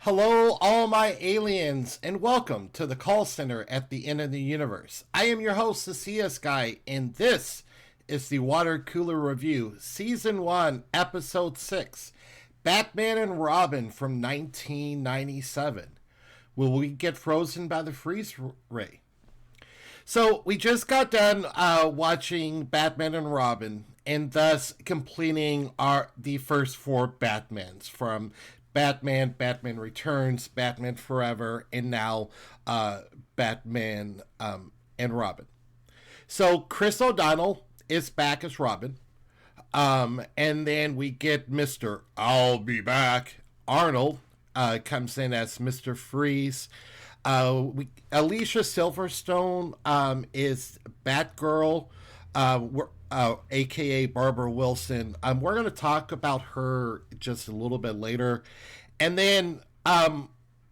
Hello, all my aliens, and welcome to the call center at the end of the universe. I am your host, the CS Guy, and this is the Water Cooler Review, Season 1, Episode 6, Batman and Robin from 1997. Will we get frozen by the freeze ray? So, we just got done watching Batman and Robin, and thus completing the first four Batmans from Batman, Batman Returns, Batman Forever, and now Batman and Robin. So Chris O'Donnell is back as Robin. And then we get Mr. I'll be back. Arnold comes in as Mr. Freeze. Alicia Silverstone is Batgirl. AKA Barbara Wilson. We're going to talk about her just a little bit later. And then,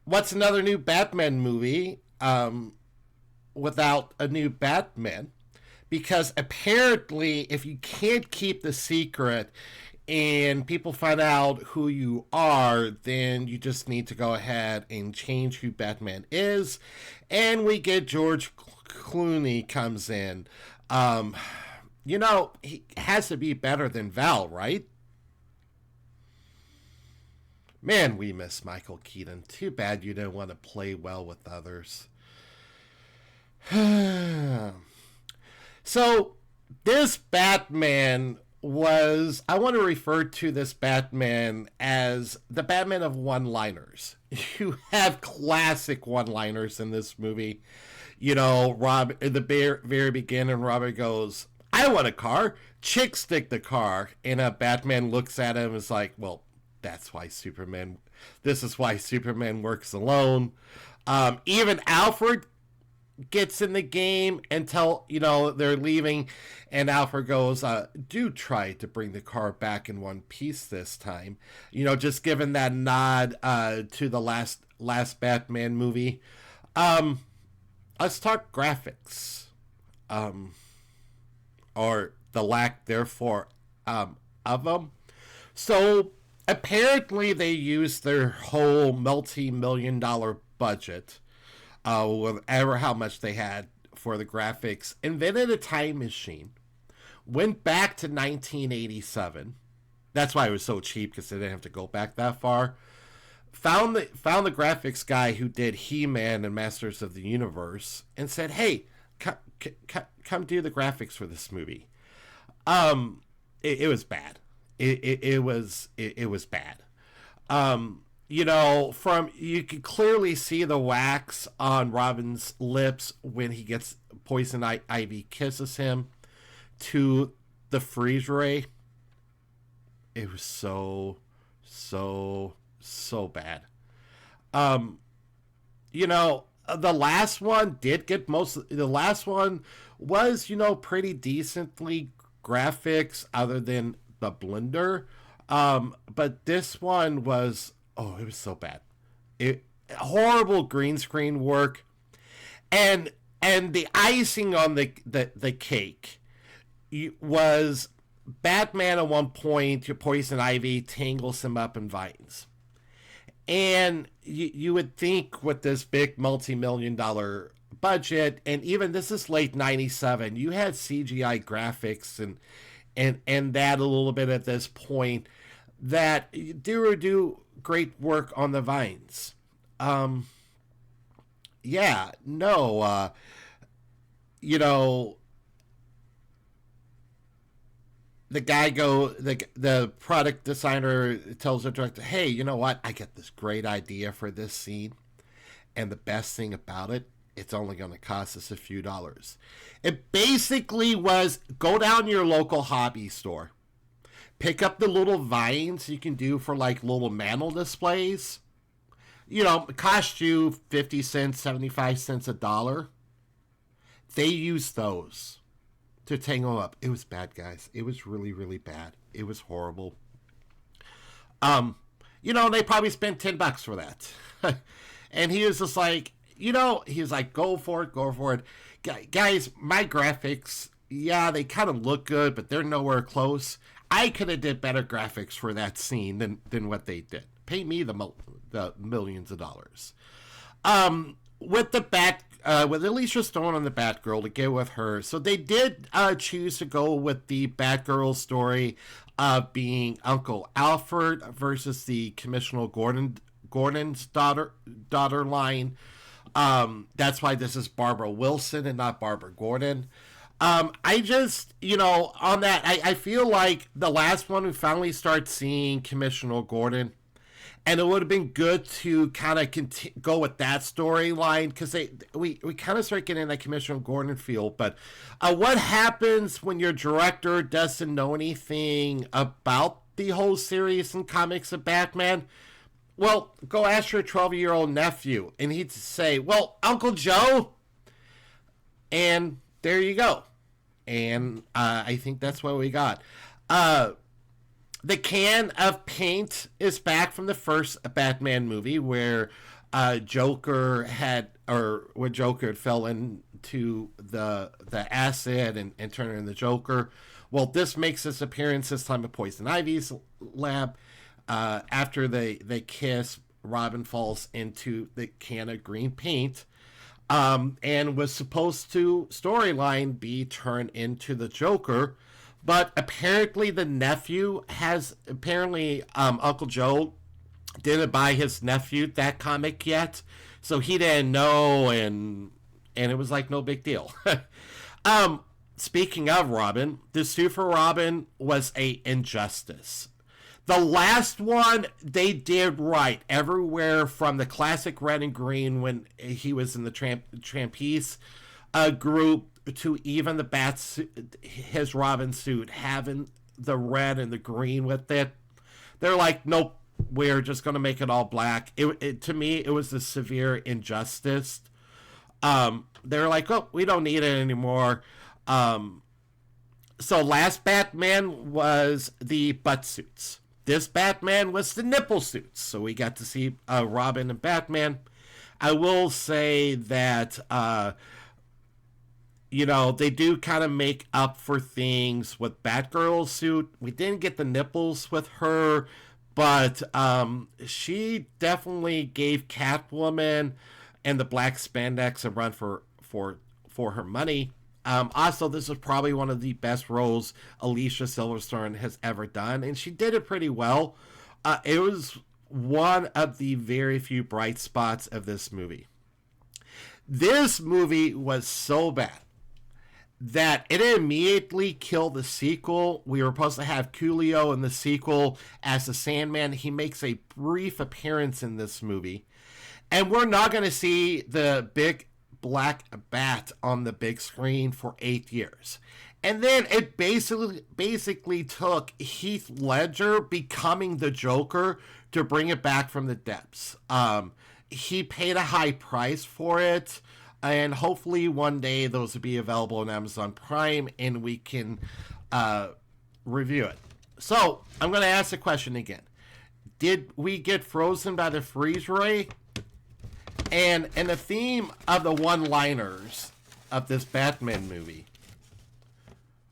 what's another new Batman movie without a new Batman? Because apparently, if you can't keep the secret and people find out who you are, then you just need to go ahead and change who Batman is. And we get George Clooney comes in. You know, he has to be better than Val, right? Man, we miss Michael Keaton. Too bad you didn't want to play well with others. So, this Batman was... I want to refer to this Batman as the Batman of one-liners. You have classic one-liners in this movie. You know, at the very beginning, Robert goes... I want a car. Chick stick the car. And Batman looks at him and is like, well, this is why Superman works alone. Even Alfred gets in the game until, they're leaving. And Alfred goes, do try to bring the car back in one piece this time. Just giving that nod to the last Batman movie. Let's talk graphics. Or the lack, therefore, of them. So, apparently they used their whole multi-million-dollar budget, whatever how much they had for the graphics, invented a time machine, went back to 1987. That's why it was so cheap, because they didn't have to go back that far. Found the graphics guy who did He-Man and Masters of the Universe, and said, hey, come do the graphics for this movie. It was bad. It was bad. You can clearly see the wax on Robin's lips when he gets Poison Ivy kisses him to the freeze ray. It was so bad. The last one did get the last one was, pretty decently graphics other than the blender. But this one was, it was so bad. Horrible green screen work. And the icing on the cake was Batman at one point, your Poison Ivy tangles him up in vines. And you would think with this big multi-million-dollar budget, and even this is late 97, you had CGI graphics and that a little bit at this point, that do great work on the vines. The product designer tells the director, hey, you know what? I get this great idea for this scene. And the best thing about it, it's only going to cost us a few dollars. It basically was, go down to your local hobby store. Pick up the little vines you can do for like little mantle displays. It cost you 50 cents, 75 cents, $1. They use those to tangle up. It was bad, guys. It was really, really bad. It was horrible. They probably spent $10 for that. And he was just like, he was like, go for it. Guys, my graphics, yeah, they kind of look good, but they're nowhere close. I could have did better graphics for that scene than what they did. Pay me the the millions of dollars. With the with Alicia Stone on the Batgirl to get with her, so they did choose to go with the Batgirl story of being Uncle Alfred versus the Commissioner Gordon's daughter line. That's why this is Barbara Wilson and not Barbara Gordon. I just, on that, I feel like the last one we finally start seeing Commissioner Gordon. And it would have been good to kind of go with that storyline because we kind of start getting that Commissioner Gordon feel. But what happens when your director doesn't know anything about the whole series and comics of Batman? Well, go ask your 12-year-old nephew, and he'd say, well, Uncle Joe. And there you go. And I think that's what we got. The can of paint is back from the first Batman movie where Joker had fell into the acid and turned into the Joker. Well, this makes its appearance this time at Poison Ivy's lab. After they kiss, Robin falls into the can of green paint. And was supposed to, storyline, be turned into the Joker. But apparently the nephew Uncle Joe didn't buy his nephew that comic yet. So he didn't know, and it was like no big deal. Speaking of Robin, the suit for Robin was a injustice. The last one they did right. Everywhere from the classic red and green when he was in the Trapeze group to even the his Robin suit having the red and the green with it. They're like, nope, we're just going to make it all black. To me, it was a severe injustice. They're like, oh, we don't need it anymore. So last Batman was the butt suits. This Batman was the nipple suits. So we got to see Robin and Batman. I will say that they do kind of make up for things with Batgirl's suit. We didn't get the nipples with her, but she definitely gave Catwoman and the black spandex a run for her money. Also, this is probably one of the best roles Alicia Silverstone has ever done, and she did it pretty well. It was one of the very few bright spots of this movie. This movie was so bad that it immediately killed the sequel. We were supposed to have Coolio in the sequel as the Sandman. He makes a brief appearance in this movie. And we're not going to see the big black bat on the big screen for 8 years. And then it basically took Heath Ledger becoming the Joker to bring it back from the depths. He paid a high price for it. And hopefully one day those will be available on Amazon Prime and we can review it. So I'm going to ask the question again. Did we get frozen by the freeze ray? And the theme of the one-liners of this Batman movie,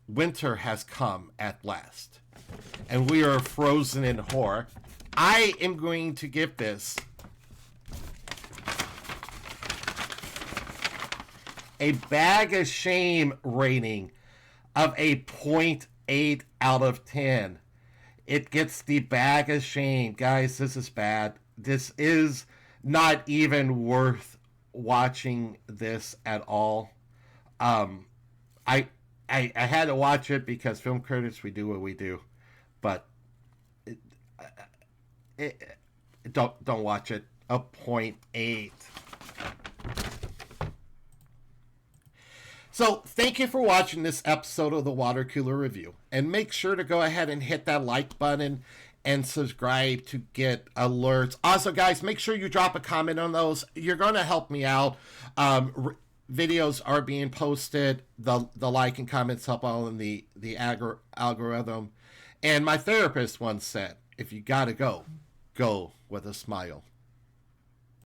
winter has come at last. And we are frozen in horror. I am going to give this a bag of shame rating of a 0.8 out of 10. It gets the bag of shame. Guys, this is bad. This is not even worth watching this at all. I had to watch it because film critics, we do what we do. But don't watch it. A 0.8. So, thank you for watching this episode of the Water Cooler Review. And make sure to go ahead and hit that like button and subscribe to get alerts. Also, guys, make sure you drop a comment on those. You're going to help me out. Videos are being posted. The like and comments help out in the algorithm. And my therapist once said, if you gotta go, go with a smile.